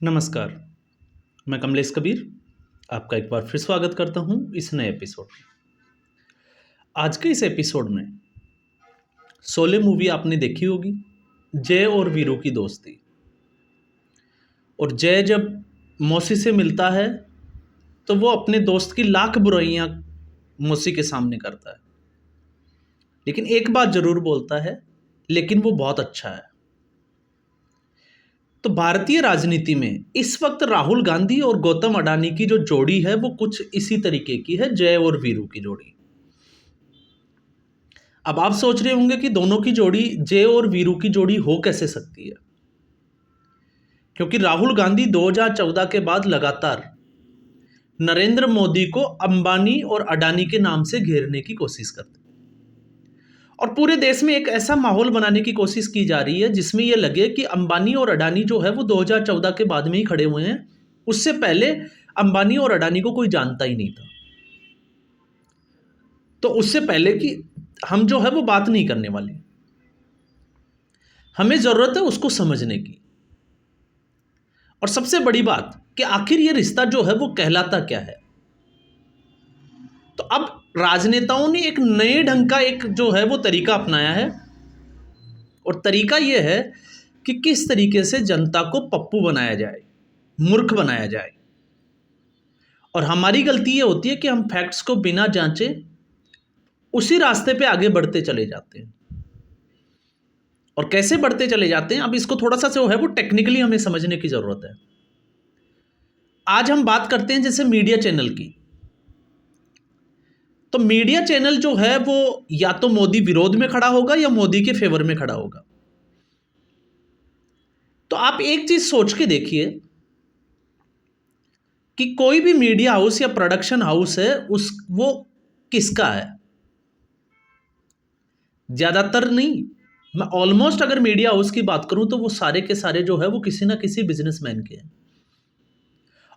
नमस्कार, मैं कमलेश कबीर आपका एक बार फिर स्वागत करता हूं इस नए एपिसोड में। आज के इस एपिसोड में शोले मूवी आपने देखी होगी, जय और वीरू की दोस्ती। और जय जब मौसी से मिलता है तो वो अपने दोस्त की लाख बुराइयां मौसी के सामने करता है, लेकिन एक बात जरूर बोलता है, लेकिन वो बहुत अच्छा है। तो भारतीय राजनीति में इस वक्त राहुल गांधी और गौतम अडानी की जो जोड़ी है वो कुछ इसी तरीके की है, जय और वीरू की जोड़ी। अब आप सोच रहे होंगे कि दोनों की जोड़ी, जय और वीरू की जोड़ी हो कैसे सकती है, क्योंकि राहुल गांधी 2014 के बाद लगातार नरेंद्र मोदी को अंबानी और अडानी के नाम से घेरने की कोशिश करते हैं और पूरे देश में एक ऐसा माहौल बनाने की कोशिश की जा रही है जिसमें यह लगे कि अंबानी और अडानी जो है वो 2014 के बाद में ही खड़े हुए हैं। उससे पहले अंबानी और अडानी को कोई जानता ही नहीं था, तो उससे पहले कि हम जो है वो बात नहीं करने वाले। हमें जरूरत है उसको समझने की। और सबसे बड़ी बात कि आखिर ये रिश्ता जो है वो कहलाता क्या है। तो अब राजनेताओं ने एक नए ढंग का एक जो है वो तरीका अपनाया है, और तरीका ये है कि किस तरीके से जनता को पप्पू बनाया जाए, मूर्ख बनाया जाए। और हमारी गलती ये होती है कि हम फैक्ट्स को बिना जांचे उसी रास्ते पे आगे बढ़ते चले जाते हैं। और कैसे बढ़ते चले जाते हैं, अब इसको थोड़ा सा जो है वो टेक्निकली हमें समझने की जरूरत है। आज हम बात करते हैं जैसे मीडिया चैनल की। तो मीडिया चैनल जो है वो या तो मोदी विरोध में खड़ा होगा या मोदी के फेवर में खड़ा होगा। तो आप एक चीज सोच के देखिए कि कोई भी मीडिया हाउस या प्रोडक्शन हाउस है, वो किसका है। ज्यादातर नहीं, मैं ऑलमोस्ट अगर मीडिया हाउस की बात करूं तो वो सारे के सारे जो है वो किसी ना किसी बिजनेसमैन के हैं।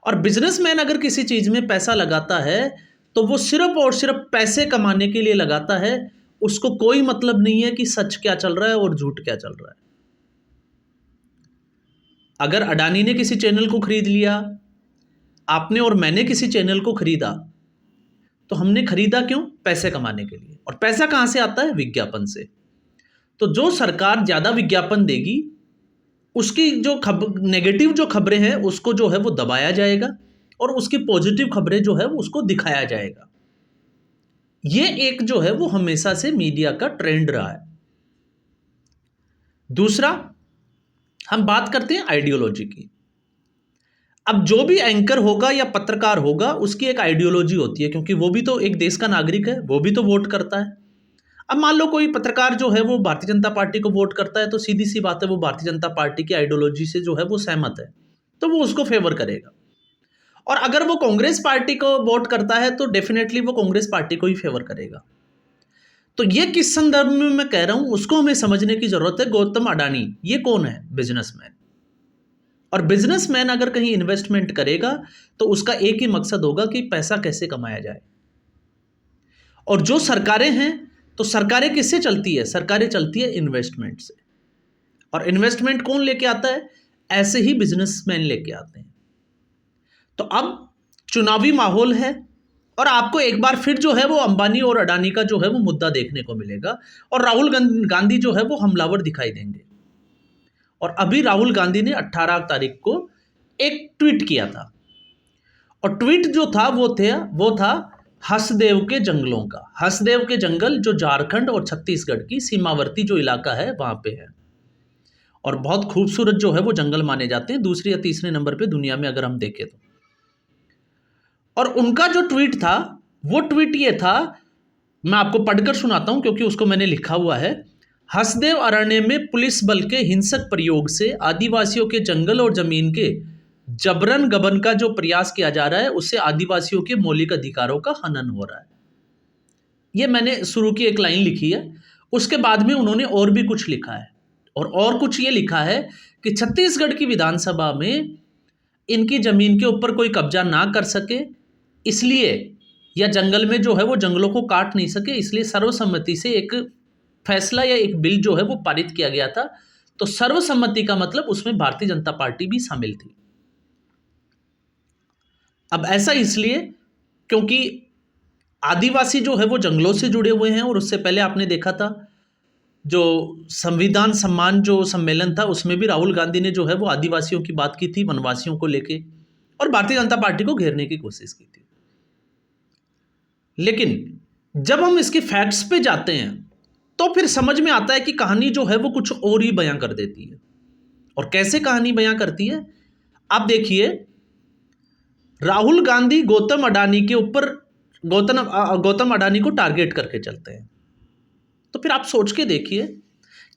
और बिजनेसमैन अगर किसी चीज में पैसा लगाता है तो वो सिर्फ और सिर्फ पैसे कमाने के लिए लगाता है। उसको कोई मतलब नहीं है कि सच क्या चल रहा है और झूठ क्या चल रहा है। अगर अडानी ने किसी चैनल को खरीद लिया, आपने और मैंने किसी चैनल को खरीदा, तो हमने खरीदा क्यों? पैसे कमाने के लिए। और पैसा कहां से आता है? विज्ञापन से। तो जो सरकार ज्यादा विज्ञापन देगी उसकी जो नेगेटिव जो खबरें हैं उसको जो है वो दबाया जाएगा, और उसकी पॉजिटिव खबरें जो है वो उसको दिखाया जाएगा। ये एक जो है वो हमेशा से मीडिया का ट्रेंड रहा है। दूसरा, हम बात करते हैं आइडियोलॉजी की। अब जो भी एंकर होगा या पत्रकार होगा उसकी एक आइडियोलॉजी होती है, क्योंकि वो भी तो एक देश का नागरिक है, वो भी तो वोट करता है। अब मान लो कोई पत्रकार जो है वो भारतीय जनता पार्टी को वोट करता है, तो सीधी सी बात है वो भारतीय जनता पार्टी की आइडियोलॉजी से जो है वो सहमत है, तो वो उसको फेवर करेगा। और अगर वो कांग्रेस पार्टी को वोट करता है तो डेफिनेटली वो कांग्रेस पार्टी को ही फेवर करेगा। तो ये किस संदर्भ में मैं कह रहा हूं उसको हमें समझने की जरूरत है। गौतम अडानी ये कौन है? बिजनेसमैन। और बिजनेसमैन अगर कहीं इन्वेस्टमेंट करेगा तो उसका एक ही मकसद होगा कि पैसा कैसे कमाया जाए। और जो सरकारें हैं, तो सरकारें किससे चलती है? सरकारें चलती है इन्वेस्टमेंट से। और इन्वेस्टमेंट कौन लेके आता है? ऐसे ही बिजनेसमैन लेके आते हैं। तो अब चुनावी माहौल है और आपको एक बार फिर जो है वो अंबानी और अडानी का जो है वो मुद्दा देखने को मिलेगा, और राहुल गांधी जो है वो हमलावर दिखाई देंगे। और अभी राहुल गांधी ने 18 तारीख को एक ट्वीट किया था, और ट्वीट जो था वो था हसदेव के जंगलों का। हसदेव के जंगल जो झारखंड और छत्तीसगढ़ की सीमावर्ती जो इलाका है वहां पे है, और बहुत खूबसूरत जो है वो जंगल माने जाते हैं, दूसरे या तीसरे नंबर पे दुनिया में अगर हम देखें तो। और उनका जो ट्वीट था वो ट्वीट ये था, मैं आपको पढ़कर सुनाता हूं क्योंकि उसको मैंने लिखा हुआ है। हसदेव अरण्य में पुलिस बल के हिंसक प्रयोग से आदिवासियों के जंगल और जमीन के जबरन गबन का जो प्रयास किया जा रहा है, उससे आदिवासियों के मौलिक अधिकारों का हनन हो रहा है। ये मैंने शुरू की एक लाइन लिखी है। उसके बाद में उन्होंने और भी कुछ लिखा है, और कुछ ये लिखा है कि छत्तीसगढ़ की विधानसभा में इनकी जमीन के ऊपर कोई कब्जा ना कर सके इसलिए, या जंगल में जो है वो जंगलों को काट नहीं सके इसलिए सर्वसम्मति से एक फैसला या एक बिल जो है वो पारित किया गया था। तो सर्वसम्मति का मतलब उसमें भारतीय जनता पार्टी भी शामिल थी। अब ऐसा इसलिए क्योंकि आदिवासी जो है वो जंगलों से जुड़े हुए हैं, और उससे पहले आपने देखा था जो संविधान सम्मान जो सम्मेलन था उसमें भी राहुल गांधी ने जो है वो आदिवासियों की बात की थी, वनवासियों को लेके, और भारतीय जनता पार्टी को घेरने की कोशिश की थी। लेकिन जब हम इसके फैक्ट्स पे जाते हैं तो फिर समझ में आता है कि कहानी जो है वो कुछ और ही बयां कर देती है। और कैसे कहानी बयां करती है, आप देखिए, राहुल गांधी गौतम अडानी के ऊपर गौतम अडानी को टारगेट करके चलते हैं। तो फिर आप सोच के देखिए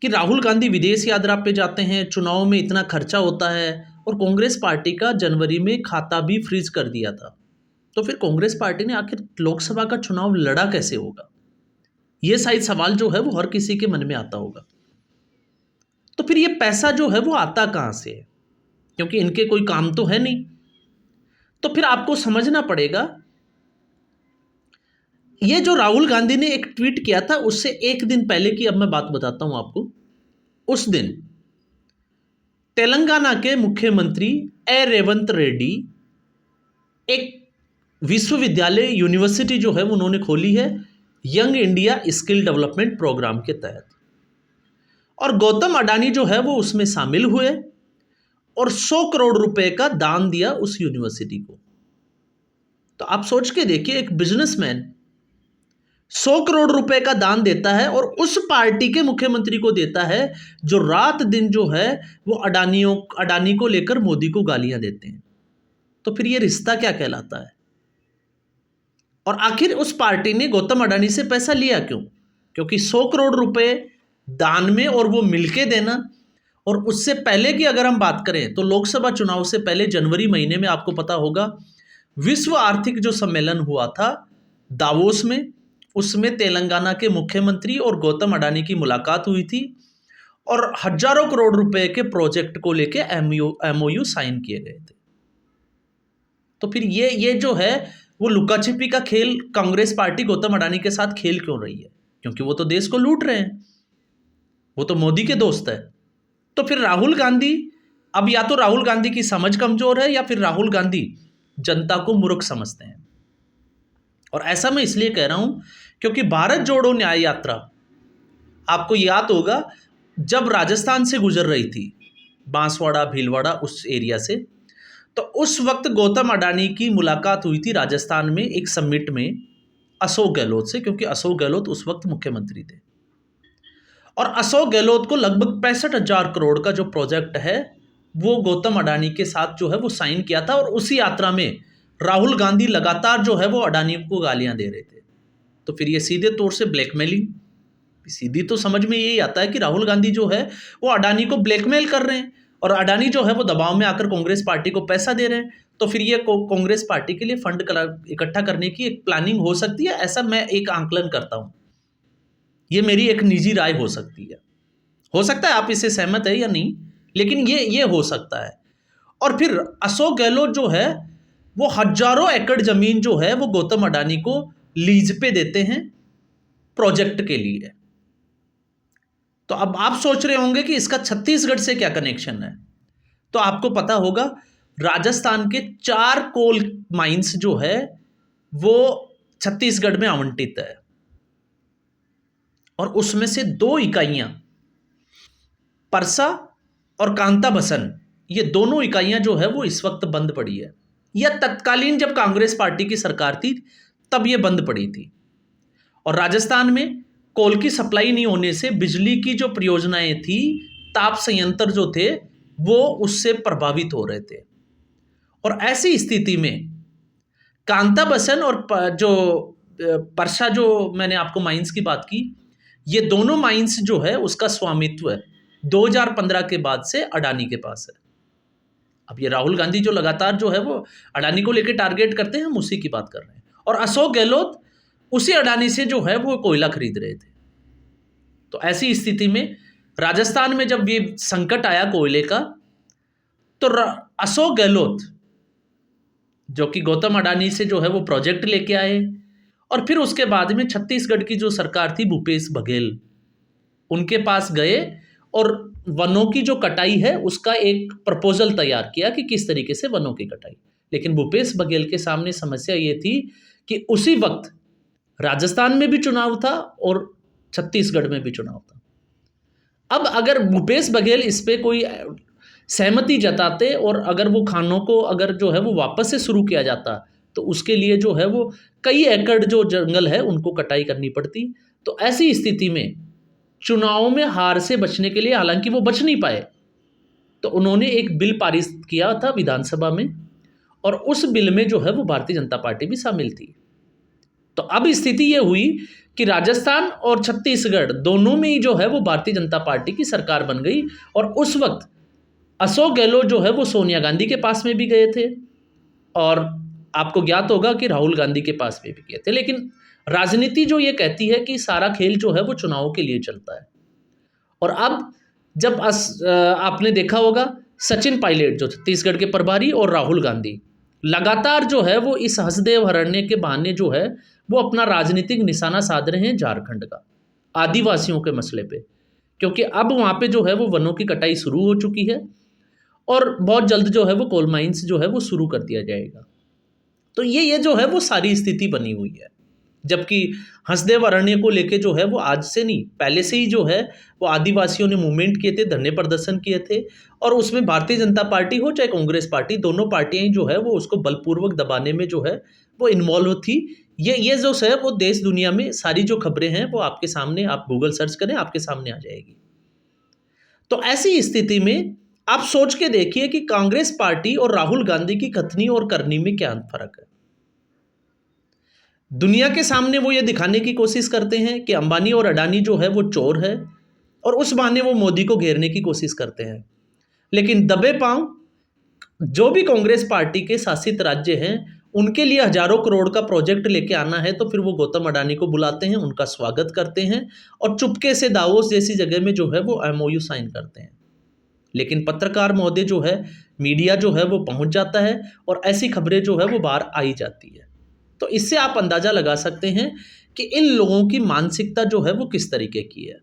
कि राहुल गांधी विदेश यात्रा पे जाते हैं, चुनाव में इतना खर्चा होता है, और कांग्रेस पार्टी का जनवरी में खाता भी फ्रीज कर दिया था। तो फिर कांग्रेस पार्टी ने आखिर लोकसभा का चुनाव लड़ा कैसे होगा, ये शायद सवाल जो है वो हर किसी के मन में आता होगा। तो फिर ये पैसा जो है वो आता कहां से है, क्योंकि इनके कोई काम तो है नहीं। तो फिर आपको समझना पड़ेगा, ये जो राहुल गांधी ने एक ट्वीट किया था उससे एक दिन पहले की अब मैं बात बताता हूं आपको। उस दिन तेलंगाना के मुख्यमंत्री ए रेवंत रेड्डी एक विश्वविद्यालय यूनिवर्सिटी जो है उन्होंने खोली है young India skill development programme के तहत, और गौतम अडानी जो है वो उसमें शामिल हुए और 100 करोड़ रुपए का दान दिया उस यूनिवर्सिटी को। तो आप सोच के देखिए, एक बिजनेसमैन 100 करोड़ रुपए का दान देता है और उस पार्टी के मुख्यमंत्री को देता है जो रात दिन जो है वो अडानी को लेकर मोदी को गालियां देते हैं। तो फिर ये रिश्ता क्या कहलाता है? और आखिर उस पार्टी ने गौतम अडानी से पैसा लिया क्यों? क्योंकि 100 करोड़ रुपए दान में और वो मिलके देना। और उससे पहले की अगर हम बात करें तो लोकसभा चुनाव से पहले जनवरी महीने में आपको पता होगा विश्व आर्थिक जो सम्मेलन हुआ था दावोस में, उसमें तेलंगाना के मुख्यमंत्री और गौतम अडानी की मुलाकात हुई थी और हजारों करोड़ रुपए के प्रोजेक्ट को लेके एमओयू साइन किए गए थे। तो फिर ये जो है वो लुका छिपी का खेल कांग्रेस पार्टी गौतम अडानी के साथ खेल क्यों रही है? क्योंकि वो तो देश को लूट रहे हैं, वो तो मोदी के दोस्त है। तो फिर राहुल गांधी, अब या तो राहुल गांधी की समझ कमजोर है या फिर राहुल गांधी जनता को मूर्ख समझते हैं। और ऐसा मैं इसलिए कह रहा हूं क्योंकि भारत जोड़ो न्याय यात्रा आपको याद होगा जब राजस्थान से गुजर रही थी, बांसवाड़ा भीलवाड़ा उस एरिया से, तो उस वक्त गौतम अडानी की मुलाकात हुई थी राजस्थान में एक समिट में अशोक गहलोत से, क्योंकि अशोक गहलोत उस वक्त मुख्यमंत्री थे। और अशोक गहलोत को लगभग 65,000 करोड़ का जो प्रोजेक्ट है वो गौतम अडानी के साथ जो है वो साइन किया था। और उसी यात्रा में राहुल गांधी लगातार जो है वो अडानी को गालियां दे रहे थे। तो फिर ये सीधे तौर से ब्लैकमेलिंग, सीधी तो समझ में यही आता है कि राहुल गांधी जो है वो अडानी को ब्लैकमेल कर रहे हैं और अडानी जो है वो दबाव में आकर कांग्रेस पार्टी को पैसा दे रहे हैं। तो फिर ये कांग्रेस पार्टी के लिए फंड इकट्ठा करने की एक प्लानिंग हो सकती है, ऐसा मैं एक आंकलन करता हूं। ये मेरी एक निजी राय हो सकती है, हो सकता है आप इससे सहमत है या नहीं, लेकिन ये हो सकता है। और फिर अशोक गहलोत जो है वो हजारों एकड़ जमीन जो है वो गौतम अडानी को लीज पे देते हैं प्रोजेक्ट के लिए। तो अब आप सोच रहे होंगे कि इसका छत्तीसगढ़ से क्या कनेक्शन है। तो आपको पता होगा राजस्थान के 4 कोल माइंस जो है वो छत्तीसगढ़ में आवंटित है और उसमें से 2 इकाइयां परसा और कांता बसन, ये दोनों इकाइयां जो है वो इस वक्त बंद पड़ी है। यह तत्कालीन जब कांग्रेस पार्टी की सरकार थी तब ये बंद पड़ी थी। और राजस्थान में कोल की सप्लाई नहीं होने से बिजली की जो परियोजनाएं थी, ताप संयंत्र जो थे वो उससे प्रभावित हो रहे थे। और ऐसी स्थिति में कांता बसन और जो परसा जो मैंने आपको माइंस की बात की, ये दोनों माइंस जो है उसका स्वामित्व 2015 के बाद से अडानी के पास है। अब ये राहुल गांधी जो लगातार जो है वो अडानी को लेकर टारगेट करते हैं, हम उसी की बात कर रहे हैं। और अशोक गहलोत उसी अडानी से जो है वो कोयला खरीद रहे थे। तो ऐसी स्थिति में राजस्थान में जब ये संकट आया कोयले का, तो अशोक गहलोत जो कि गौतम अडानी से जो है वो प्रोजेक्ट लेके आए, और फिर उसके बाद में छत्तीसगढ़ की जो सरकार थी भूपेश बघेल, उनके पास गए और वनों की जो कटाई है उसका एक प्रपोजल तैयार किया कि किस तरीके से वनों की कटाई। लेकिन भूपेश बघेल के सामने समस्या ये थी कि उसी वक्त राजस्थान में भी चुनाव था और छत्तीसगढ़ में भी चुनाव था। अब अगर भूपेश बघेल इस पे कोई सहमति जताते और अगर वो खानों को अगर जो है वो वापस से शुरू किया जाता, तो उसके लिए जो है वो कई एकड़ जो जंगल है उनको कटाई करनी पड़ती। तो ऐसी स्थिति में चुनाव में हार से बचने के लिए, हालांकि वो बच नहीं पाए, तो उन्होंने एक बिल पारित किया था विधानसभा में, और उस बिल में जो है वो भारतीय जनता पार्टी भी शामिल थी। तो अब स्थिति ये हुई कि राजस्थान और छत्तीसगढ़ दोनों में ही जो है वो भारतीय जनता पार्टी की सरकार बन गई। और उस वक्त अशोक गहलोत जो है वो सोनिया गांधी के पास में भी गए थे, और आपको ज्ञात होगा कि राहुल गांधी के पास में भी गए थे। लेकिन राजनीति जो ये कहती है कि सारा खेल जो है वो चुनाव के लिए चलता है। और अब जब आपने देखा होगा सचिन पायलट जो छत्तीसगढ़ के प्रभारी और राहुल गांधी लगातार जो है वो इस हसदेव हरण्य के बहाने जो है वो अपना राजनीतिक निशाना साध रहे हैं झारखंड का, आदिवासियों के मसले पे, क्योंकि अब वहाँ पे जो है वो वनों की कटाई शुरू हो चुकी है और बहुत जल्द जो है वो कोल माइंस जो है वो शुरू कर दिया जाएगा। तो ये जो है वो सारी स्थिति बनी हुई है। जबकि हसदेव अरण्य को लेके जो है वो आज से नहीं, पहले से ही जो है वो आदिवासियों ने मूवमेंट किए थे, धरने प्रदर्शन किए थे, और उसमें भारतीय जनता पार्टी हो चाहे कांग्रेस पार्टी, दोनों पार्टियां जो है वो उसको बलपूर्वक दबाने में जो है वो इन्वॉल्व थी। ये जो है वो देश दुनिया में सारी जो खबरें हैं वो आपके सामने, आप गूगल सर्च करें आपके सामने आ जाएगी। तो ऐसी स्थिति में आप सोच के देखिए कि कांग्रेस पार्टी और राहुल गांधी की कथनी और करनी में क्या फर्क है। दुनिया के सामने वो ये दिखाने की कोशिश करते हैं कि अंबानी और अडानी जो है वो चोर है, और उस बहाने वो मोदी को घेरने की कोशिश करते हैं। लेकिन दबे पांव जो भी कांग्रेस पार्टी के शासित राज्य हैं उनके लिए हजारों करोड़ का प्रोजेक्ट लेके आना है, तो फिर वो गौतम अडानी को बुलाते हैं, उनका स्वागत करते हैं और चुपके से दावोस जैसी जगह में जो है वो MOU साइन करते हैं। लेकिन पत्रकार महोदय जो है, मीडिया जो है वो पहुंच जाता है और ऐसी खबरें जो है वो बाहर आई जाती है। तो इससे आप अंदाजा लगा सकते हैं कि इन लोगों की मानसिकता जो है वो किस तरीके की है।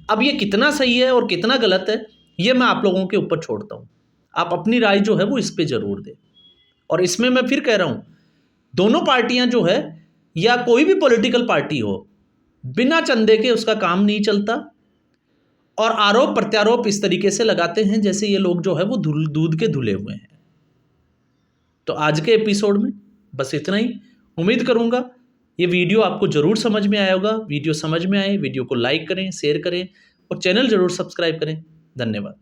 अब ये कितना सही है और कितना गलत है ये मैं आप लोगों के ऊपर छोड़ता हूं, आप अपनी राय जो है वो इस पे जरूर दें। और इसमें मैं फिर कह रहा हूं, दोनों पार्टियां जो है या कोई भी पॉलिटिकल पार्टी हो, बिना चंदे के उसका काम नहीं चलता, और आरोप प्रत्यारोप इस तरीके से लगाते हैं जैसे ये लोग जो है वो दूध के धुले हुए हैं। तो आज के एपिसोड में बस इतना ही। उम्मीद करूंगा ये वीडियो आपको जरूर समझ में आया होगा। वीडियो समझ में आए वीडियो को लाइक करें, शेयर करें और चैनल जरूर सब्सक्राइब करें। धन्यवाद।